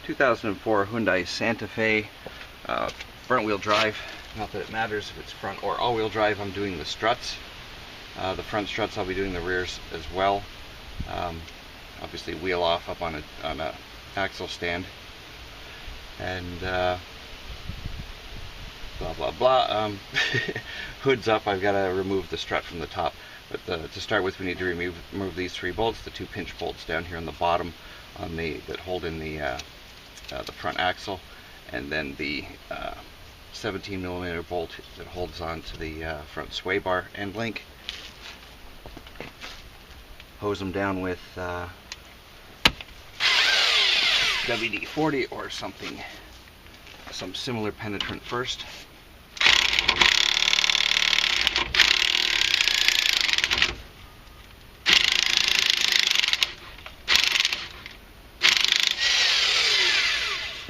2004 Hyundai Santa Fe, front wheel drive. Not that it matters if it's front or all-wheel drive. I'm doing the struts. The front struts, I'll be doing the rears as well. Obviously wheel off up on a axle stand. And blah blah blah. Hood's up. I've got to remove the strut from the top. But to start with, we need to remove these 3 bolts, the 2 pinch bolts down here on the bottom, that hold in the front axle, and then the 17mm bolt that holds on to the front sway bar end link. Hose them down with WD-40 or something, some similar penetrant first.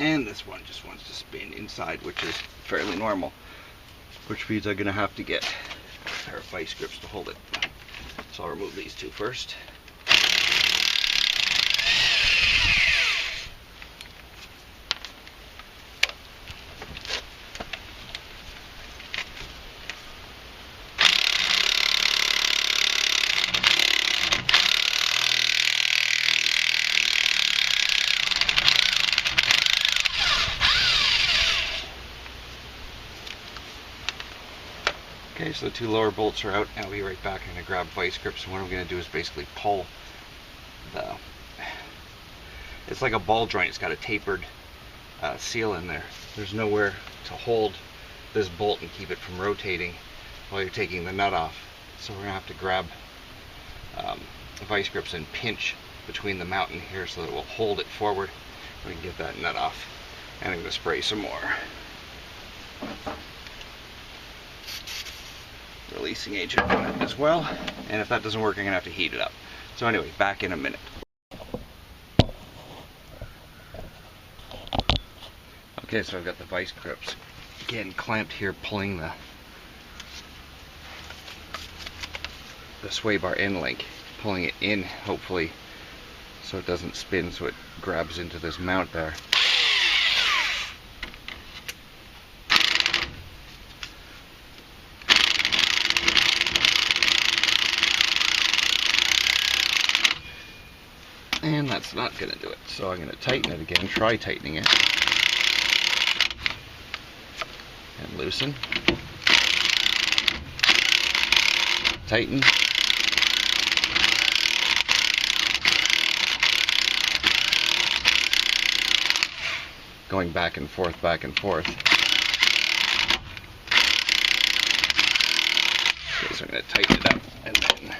And this one just wants to spin inside, which is fairly normal, which means I'm going to have to get a pair of vice grips to hold it. So I'll remove these 2 first. Okay, so the 2 lower bolts are out. I'll be right back. I'm going to grab vice grips, and what I'm going to do is basically pull the... It's like a ball joint. It's got a tapered seal in there. There's nowhere to hold this bolt and keep it from rotating while you're taking the nut off. So we're going to have to grab the vice grips and pinch between the mount and here so that it will hold it forward. We can get that nut off. And I'm going to spray some more releasing agent on it as well, and if that doesn't work, I'm gonna have to heat it up. So anyway, back in a minute. Okay, so I've got the vice grips again clamped here, pulling the sway bar end link, pulling it in hopefully so it doesn't spin, so it grabs into this mount there. And that's not going to do it. So I'm going to tighten it again, try tightening it. And loosen. Tighten. Going back and forth, back and forth. Okay, so I'm going to tighten it up and then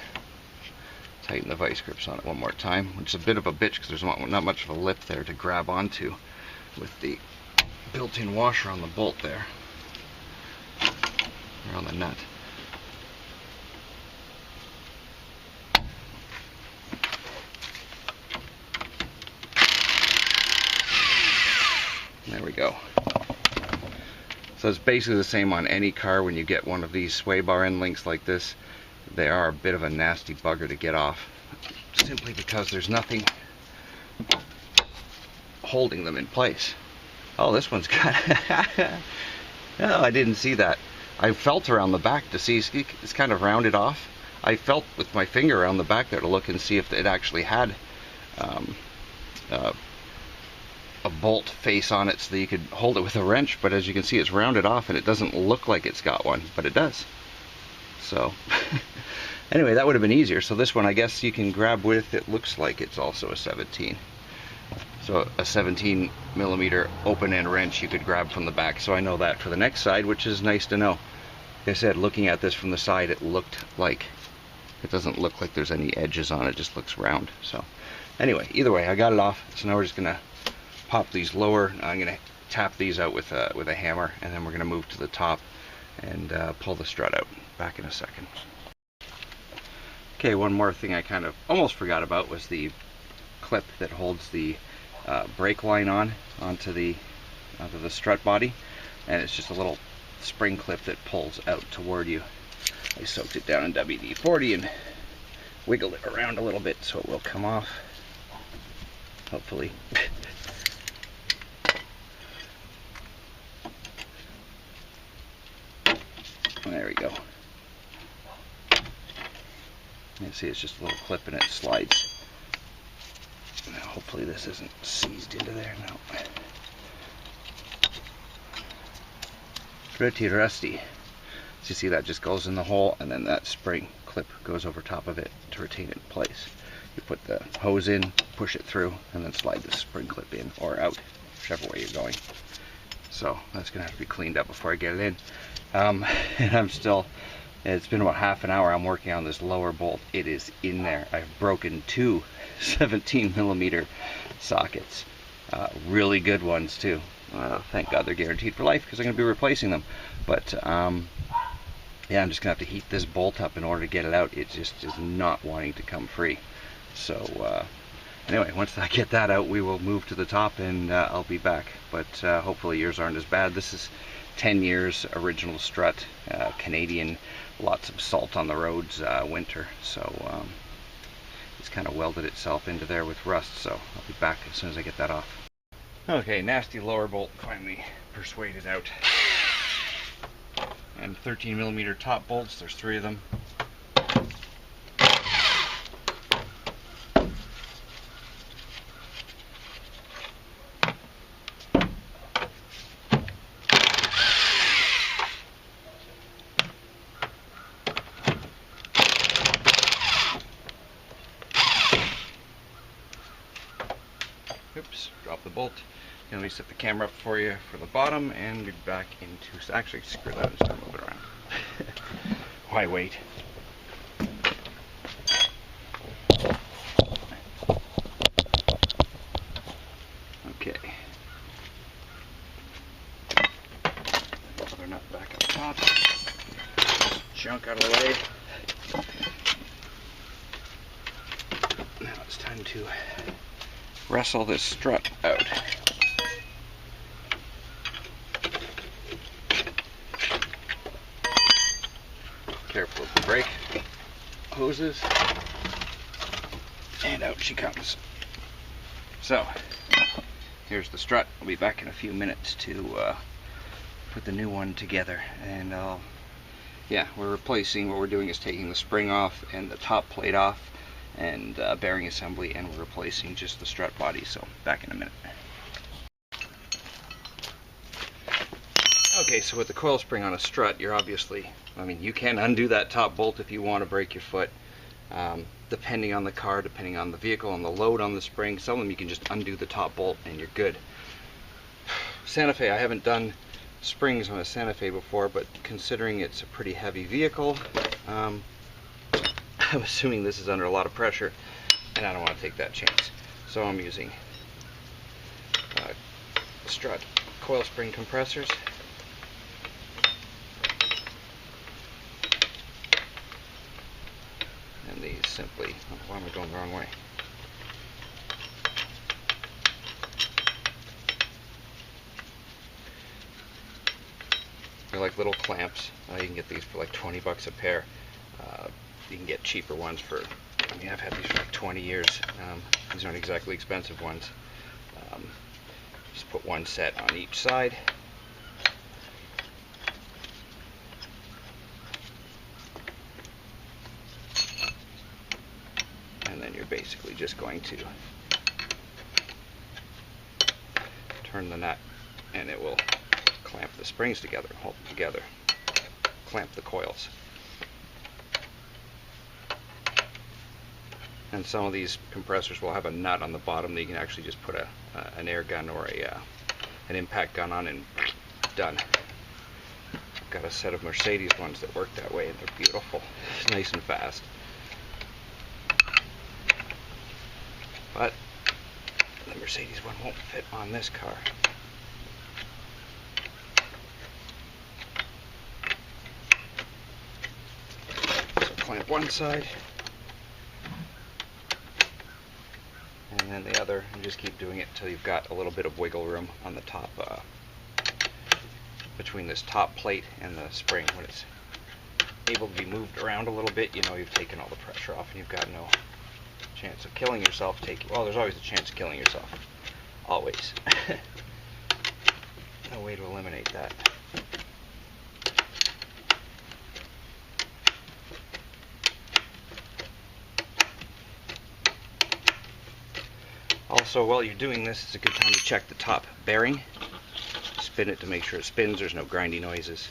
tighten the vice grips on it one more time, which is a bit of a bitch because there's not much of a lip there to grab onto with the built-in washer on the bolt there, or on the nut. There we go. So it's basically the same on any car. When you get one of these sway bar end links like this, they are a bit of a nasty bugger to get off, simply because there's nothing holding them in place. Oh, this one's got oh, I didn't see that. I felt around the back to see it's kind of rounded off. I felt with my finger around the back there to look and see if it actually had a bolt face on it so that you could hold it with a wrench, but as you can see, it's rounded off and it doesn't look like it's got one, but it does. So anyway, that would have been easier. So this one, I guess you can grab with, it looks like it's also a 17. So a 17mm open end wrench you could grab from the back. So I know that for the next side, which is nice to know. Like I said, looking at this from the side, it doesn't look like there's any edges on it, just looks round. So anyway, either way, I got it off. So now we're just gonna pop these lower. I'm gonna tap these out with a hammer, and then we're gonna move to the top and pull the strut out. Back in a second. Okay, one more thing I kind of almost forgot about was the clip that holds the brake line onto the strut body, and it's just a little spring clip that pulls out toward you. I soaked it down in WD-40 and wiggled it around a little bit so it will come off, hopefully. go. You see, it's just a little clip and it slides. Now, hopefully this isn't seized into there. No. Pretty rusty. So you see that just goes in the hole, and then that spring clip goes over top of it to retain it in place. You put the hose in, push it through, and then slide the spring clip in or out, whichever way you're going. So that's going to have to be cleaned up before I get it in. And I'm still, it's been about half an hour I'm working on this lower bolt. It is in there. I've broken two 17mm sockets. Really good ones too. Thank God they're guaranteed for life because I'm going to be replacing them. But yeah, I'm just going to have to heat this bolt up in order to get it out. It just is not wanting to come free. So anyway, once I get that out, we will move to the top and I'll be back. But hopefully yours aren't as bad. This is 10 years original strut, Canadian, lots of salt on the roads, winter. So it's kind of welded itself into there with rust. So I'll be back as soon as I get that off. Okay, nasty lower bolt finally persuaded out. And 13mm top bolts, there's 3 of them. Oops, drop the bolt. Let me set the camera up for you for the bottom and be back into, actually screw that and start moving around. Why wait? Okay. Another nut back up top. Junk out of the way. Now it's time to wrestle this strut out. Careful with the brake hoses, and out she comes. So here's the strut. I'll be back in a few minutes to put the new one together, and yeah, we're replacing, what we're doing is taking the spring off and the top plate off and bearing assembly, and we're replacing just the strut body. So back in a minute. Okay, so with the coil spring on a strut, you're obviously, I mean, you can undo that top bolt if you want to break your foot. Depending on the car, depending on the vehicle, and the load on the spring, some of them you can just undo the top bolt and you're good. Santa Fe, I haven't done springs on a Santa Fe before, but considering it's a pretty heavy vehicle, I'm assuming this is under a lot of pressure, and I don't want to take that chance. So I'm using Strut coil spring compressors. And these simply, oh, why am I going the wrong way? They're like little clamps. You can get these for like 20 bucks a pair. You can get cheaper ones for, I mean, I've had these for like 20 years. These aren't exactly expensive ones. Just put one set on each side. And then you're basically just going to turn the nut and it will clamp the springs together, hold them together, clamp the coils. And some of these compressors will have a nut on the bottom that you can actually just put an air gun or an impact gun on and done. I've got a set of Mercedes ones that work that way and they're beautiful. It's nice and fast. But the Mercedes one won't fit on this car. So clamp one side, and then the other, and just keep doing it until you've got a little bit of wiggle room on the top, between this top plate and the spring. When it's able to be moved around a little bit, you know you've taken all the pressure off and you've got no chance of killing yourself. Well, there's always a chance of killing yourself. Always. No way to eliminate that. Also, while you're doing this, it's a good time to check the top bearing. Spin it to make sure it spins, there's no grindy noises.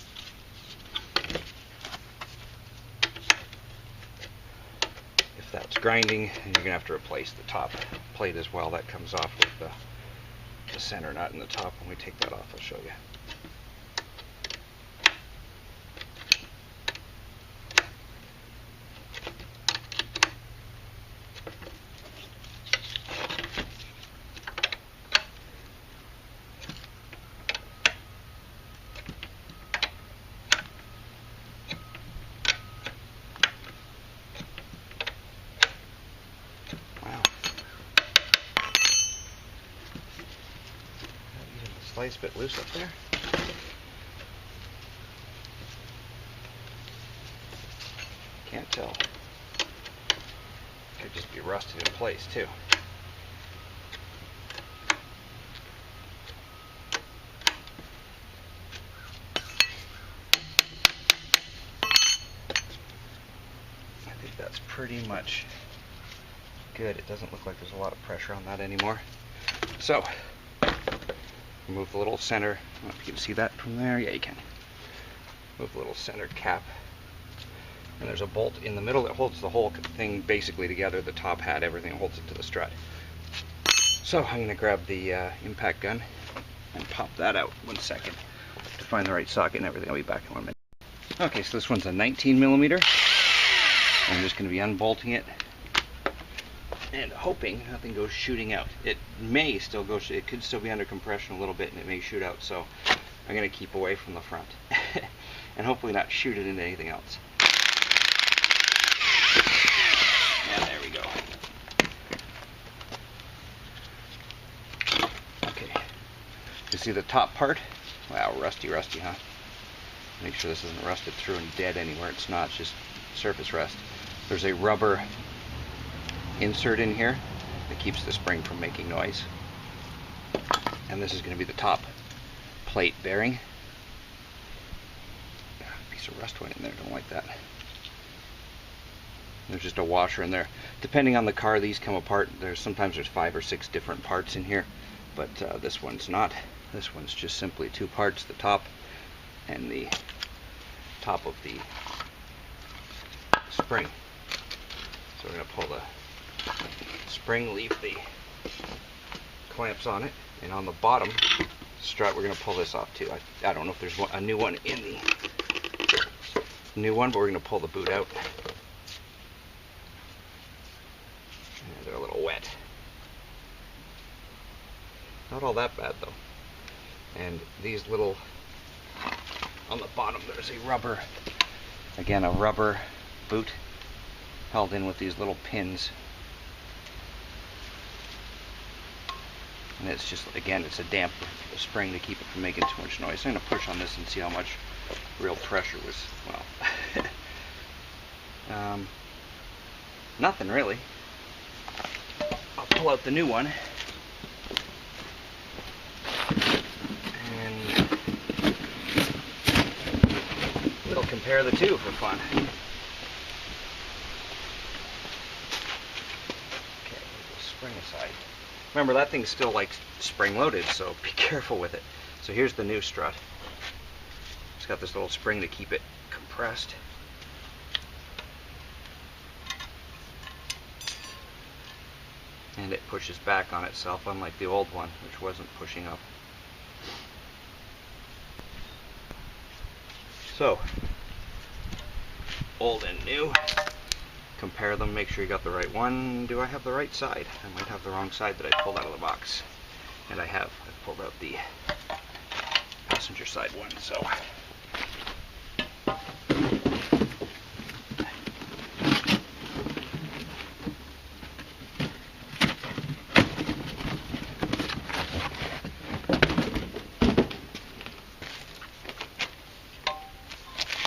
If that's grinding, then you're going to have to replace the top plate as well. That comes off with the center nut in the top. When we take that off, I'll show you. Slice bit loose up there. Can't tell. Could just be rusted in place too. I think that's pretty much good. It doesn't look like there's a lot of pressure on that anymore. So, remove the little center. I don't know if you can see that from there. Yeah, you can. Move the little center cap. And there's a bolt in the middle that holds the whole thing basically together. The top hat, everything holds it to the strut. So I'm going to grab the impact gun and pop that out. 1 second to find the right socket and everything. I'll be back in 1 minute. Okay, so this one's a 19mm. I'm just going to be unbolting it and hoping nothing goes shooting out. It may still go, it could still be under compression a little bit and it may shoot out, so I'm going to keep away from the front and hopefully not shoot it into anything else. And there we go. Okay, you see the top part? Wow, rusty, huh? Make sure this isn't rusted through and dead anywhere. It's not, it's just surface rust. There's a rubber insert in here that keeps the spring from making noise, and this is going to be the top plate bearing. A piece of rust went in there, don't like that. There's just a washer in there. Depending on the car, these come apart. Sometimes there's 5 or 6 different parts in here, but this one's not. This one's just simply 2 parts, the top and the top of the spring. So we're going to pull the spring, leave the clamps on it, and on the bottom strut we're going to pull this off too. I don't know if there's a new one in the new one, but we're going to pull the boot out. And they're a little wet. Not all that bad though. And these little, on the bottom there's a rubber, again a rubber boot held in with these little pins. And it's just, again, it's a damper for the spring to keep it from making too much noise. I'm going to push on this and see how much real pressure was, well, nothing really. I'll pull out the new one. And we'll compare the two for fun. Okay, we'll spring aside. Remember, that thing's still like spring loaded, so be careful with it. So here's the new strut. It's got this little spring to keep it compressed. And it pushes back on itself, unlike the old one, which wasn't pushing up. So, old and new. Compare them, make sure you got the right one. Do I have the right side? I might have the wrong side that I pulled out of the box. And I have. I pulled out the passenger side one, so.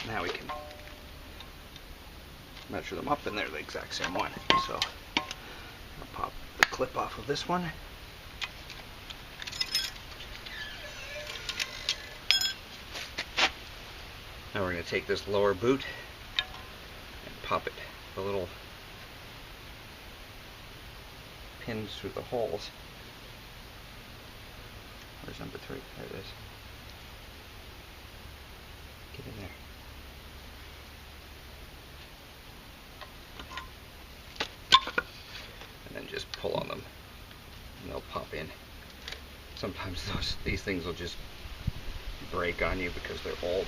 Now we can measure them up, and they're the exact same one. So I'll pop the clip off of this one. Now we're going to take this lower boot and pop it, the little pins through the holes. Where's number 3? There it is. Get in there. And then just pull on them and they'll pop in. Sometimes these things will just break on you because they're old.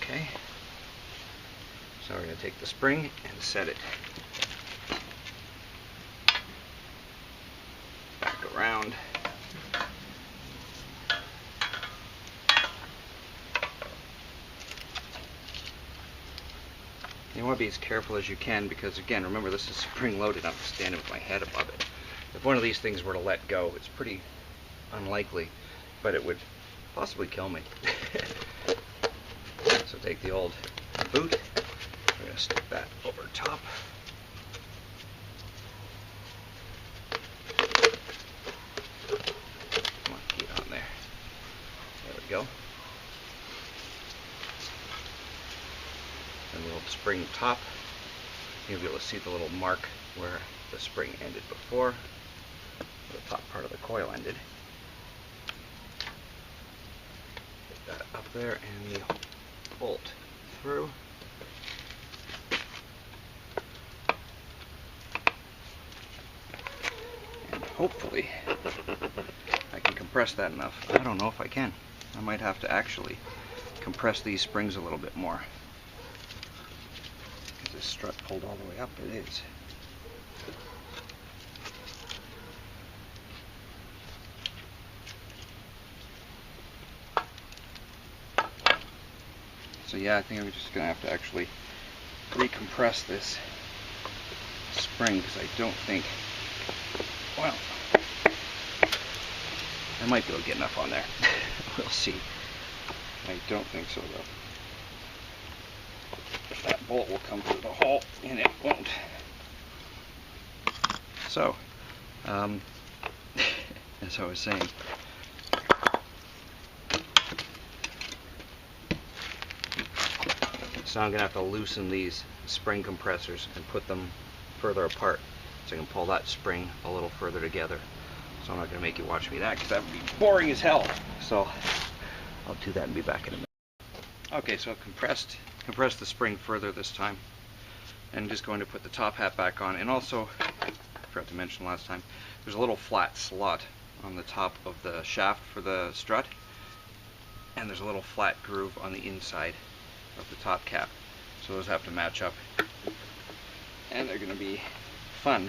Okay, so we're going to take the spring and set it back around. You want to be as careful as you can because, again, remember this is spring loaded. I'm standing with my head above it. If one of these things were to let go, it's pretty unlikely, but it would possibly kill me. So take the old boot, we're going to stick that over top. Come on, get on there. There we go. And the little spring top, you'll be able to see the little mark where the spring ended before, the top part of the coil ended. Get that up there and the bolt through. And hopefully I can compress that enough. I don't know if I can. I might have to actually compress these springs a little bit more. Because this strut pulled all the way up, it is. So yeah, I think I'm just going to have to actually recompress this spring because I don't think, well, I might be able to get enough on there. We'll see. I don't think so though. That bolt will come through the hole and it won't. So, as I was saying, so I'm going to have to loosen these spring compressors and put them further apart so I can pull that spring a little further together. So I'm not going to make you watch me that because that would be boring as hell. So I'll do that and be back in a minute. Okay, so I've compressed the spring further this time. And I'm just going to put the top hat back on. And also, I forgot to mention last time, there's a little flat slot on the top of the shaft for the strut. And there's a little flat groove on the inside of the top cap, so those have to match up, and they're going to be fun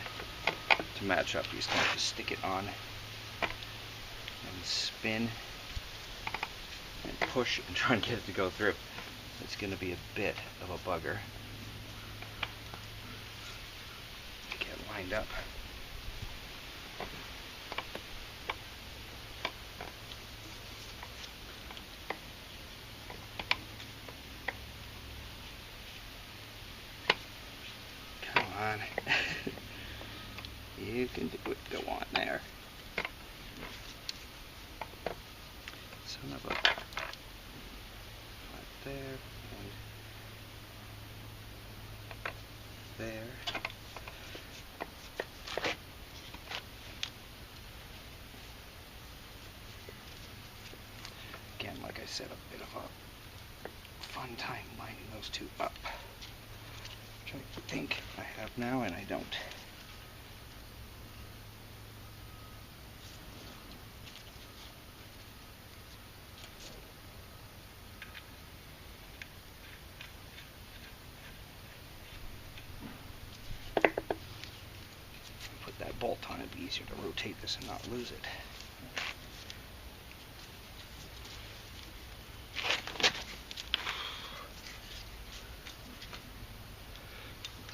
to match up. You just have to stick it on and spin and push and try and get it to go through. It's going to be a bit of a bugger to get lined up. You can do it. Go on there. Son of a... Right there. And there. Again, like I said, a bit of a fun time lining those two up. Which I think I have now, and I don't. Put that bolt on, it'd be easier to rotate this and not lose it.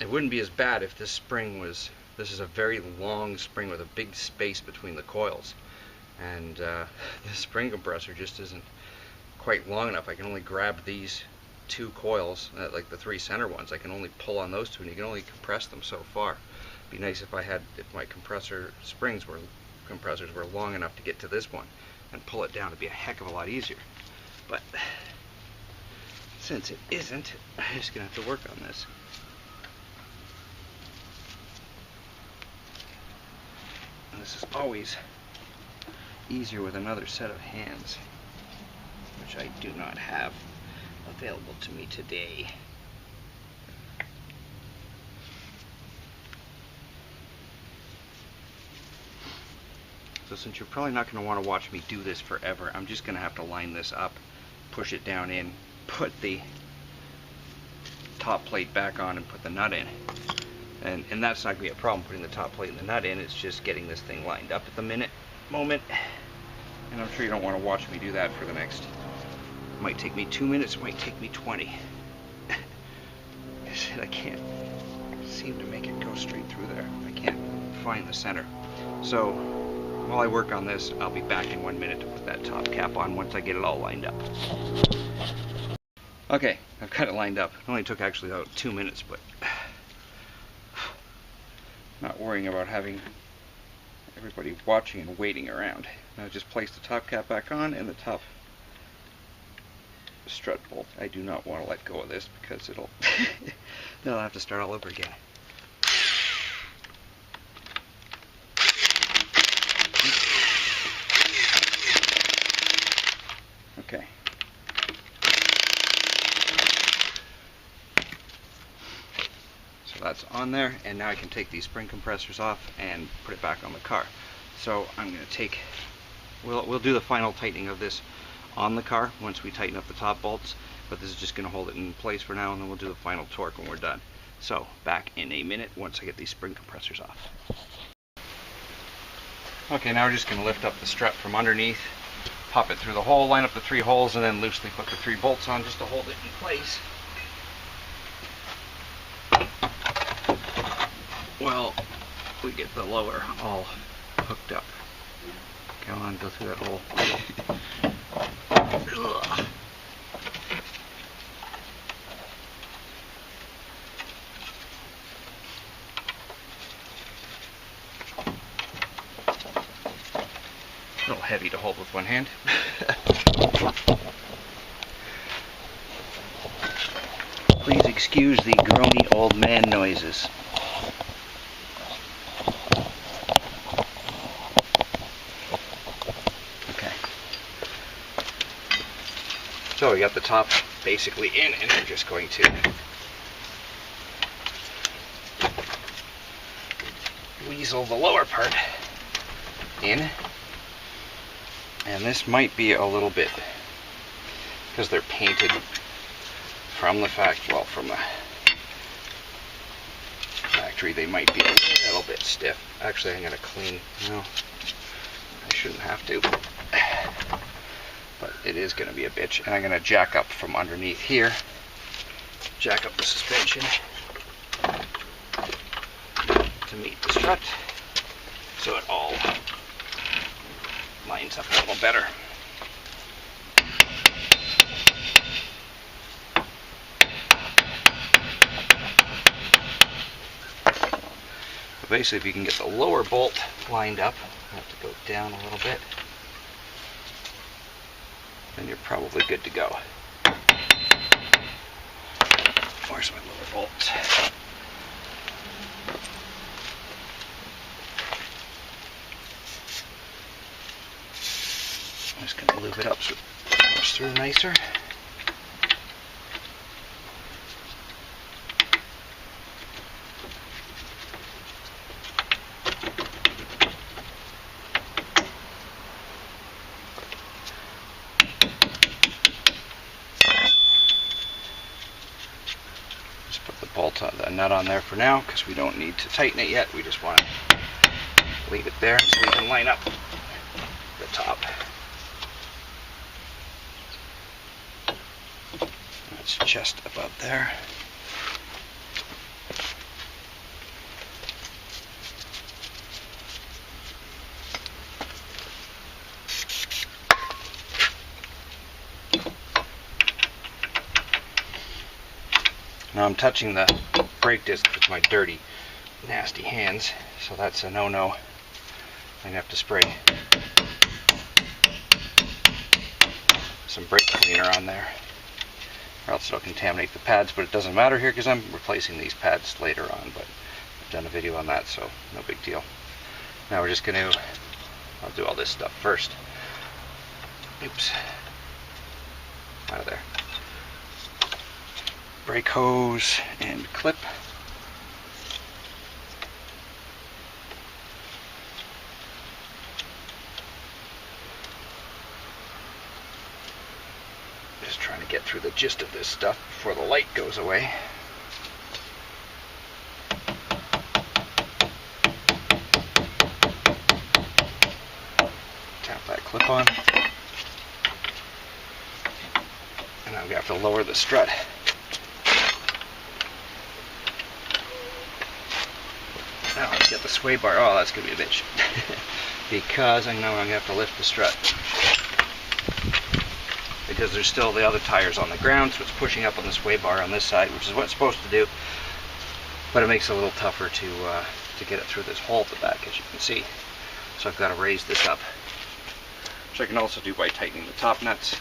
It wouldn't be as bad if this spring was, this is a very long spring with a big space between the coils, and the spring compressor just isn't quite long enough. I can only grab these two coils, like the 3 center ones. I can only pull on those two, and you can only compress them so far. It'd be nice if my compressors were long enough to get to this one and pull it down. It'd be a heck of a lot easier. But since it isn't, I'm just going to have to work on this. And this is always easier with another set of hands, which I do not have available to me today. So since you're probably not going to want to watch me do this forever, I'm just going to have to line this up, push it down in, put the top plate back on and put the nut in. And that's not going to be a problem, putting the top plate and the nut in. It's just getting this thing lined up at the moment. And I'm sure you don't want to watch me do that for the next, it might take me 2 minutes, it might take me 20. I can't seem to make it go straight through there. I can't find the center. So while I work on this, I'll be back in 1 minute to put that top cap on once I get it all lined up. Okay, I've got it lined up. It only took actually about 2 minutes, but not worrying about having everybody watching and waiting around. Now just place the top cap back on and the top strut bolt. I do not want to let go of this because it'll then I'll have to start all over again. Okay. So that's on there, and now I can take these spring compressors off and put it back on the car. So I'm going to take, we'll do the final tightening of this on the car once we tighten up the top bolts, but this is just going to hold it in place for now, and then we'll do the final torque when we're done. So back in a minute once I get these spring compressors off. Okay, now we're just going to lift up the strut from underneath, pop it through the hole, line up the 3 holes, and then loosely put the 3 bolts on just to hold it in place. Well, we get the lower all hooked up. Come on, go through that hole. Ugh. A little heavy to hold with one hand. Please excuse the groany old man noises. Okay. So we got the top basically in, and we're just going to weasel the lower part in. And this might be a little bit, because they're painted from the from the factory, they might be a little bit stiff. Actually, I'm going to clean, no, I shouldn't have to, but it is going to be a bitch. And I'm going to jack up from underneath here, jack up the suspension to meet the strut, so it all lines up a little better. But basically, if you can get the lower bolt lined up, I have to go down a little bit, then you're probably good to go. Where's my lower bolt? I'm just going to lube it up so it goes through nicer. Just put the bolt on, the nut on there for now, because we don't need to tighten it yet. We just want to leave it there so we can line up the top. That's just about there. Now I'm touching the brake disc with my dirty, nasty hands, so that's a no-no. I'm gonna have to spray some brake cleaner on there. or else it'll contaminate the pads, but it doesn't matter here because I'm replacing these pads later on, but I've done a video on that, so no big deal. Now we're just going to, I'll do all this stuff first. Oops. Out of there. Brake hose and clip. Just trying to get through the gist of this stuff before the light goes away. Tap that clip on. And I'm going to have to lower the strut. Now let's get the sway bar. Oh, that's going to be a bitch. Because I know I'm going to have to lift the strut. Because there's still the other tires on the ground, so it's pushing up on the sway bar on this side, which is what it's supposed to do. But it makes it a little tougher to get it through this hole at the back, as you can see. So I've got to raise this up. Which I can also do by tightening the top nuts.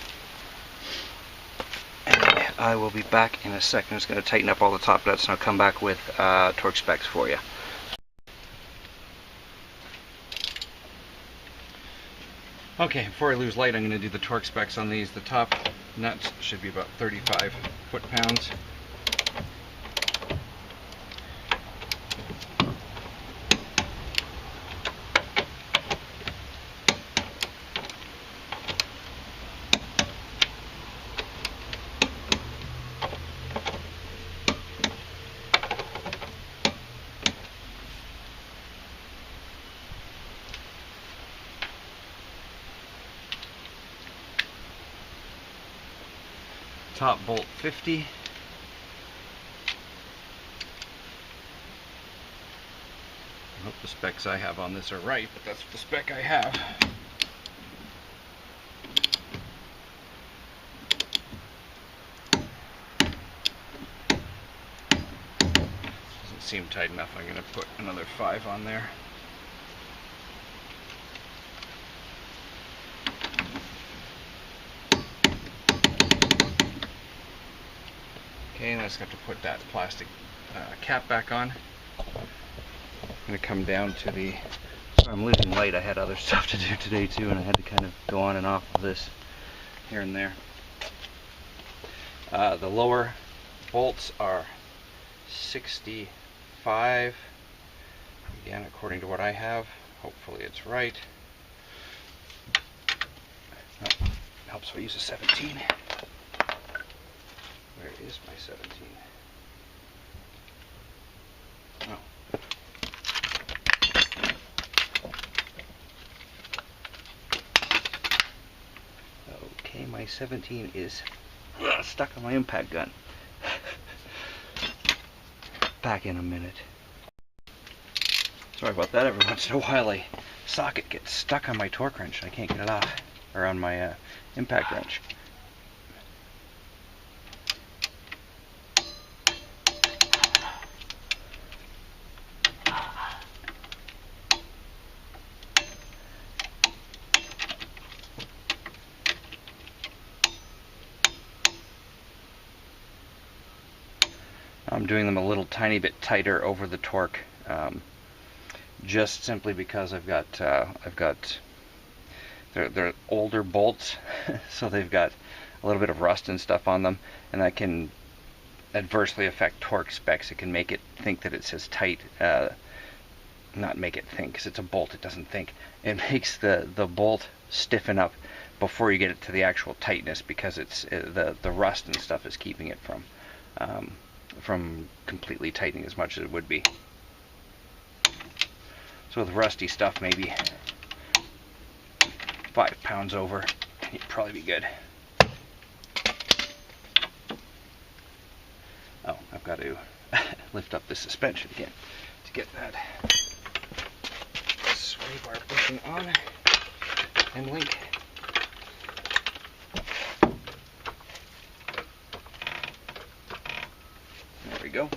And I will be back in a second. I'm just going to tighten up all the top nuts and I'll come back with torque specs for you. Okay, before I lose light, I'm going to do the torque specs on these. The top nuts should be about 35 foot-pounds. Top bolt 50. I hope the specs I have on this are right, but that's the spec I have. Doesn't seem tight enough. I'm going to put another 5 on there. Okay, and I just have to put that plastic cap back on. I'm going to come down to the... So I'm losing light. I had other stuff to do today too, and I had to kind of go on and off of this here and there. The lower bolts are 65. Again, according to what I have. Hopefully it's right. Oh, helps if I use a 17. Where is my 17? Oh. Okay, my 17 is stuck on my impact gun. Back in a minute. Sorry about that. Every once in a while a socket gets stuck on my torque wrench and I can't get it off. Or on my impact wrench. I'm doing them a little tiny bit tighter over the torque, just simply because they're older bolts, so they've got a little bit of rust and stuff on them, and that can adversely affect torque specs. It can make it think that it says tight, not make it think, because it's a bolt, it doesn't think. It makes the bolt stiffen up before you get it to the actual tightness, because it's the rust and stuff is keeping it from completely tightening as much as it would be. So with rusty stuff, maybe 5 pounds over, you'd probably be good. Oh, I've got to lift up the suspension again to get that sway bar pushing on and link. There we go.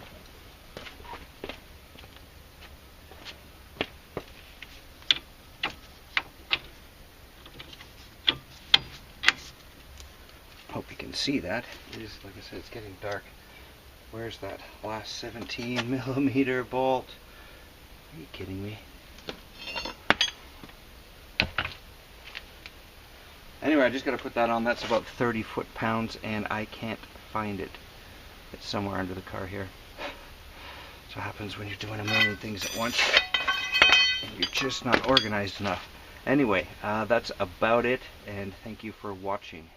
Hope you can see that. It is, like I said, it's getting dark. Where's that last 17 millimeter bolt? Are you kidding me? Anyway, I just got to put that on. That's about 30 foot-pounds, and I can't find it. It's somewhere under the car here. That's what happens when you're doing a million things at once. And you're just not organized enough. Anyway, that's about it, and thank you for watching.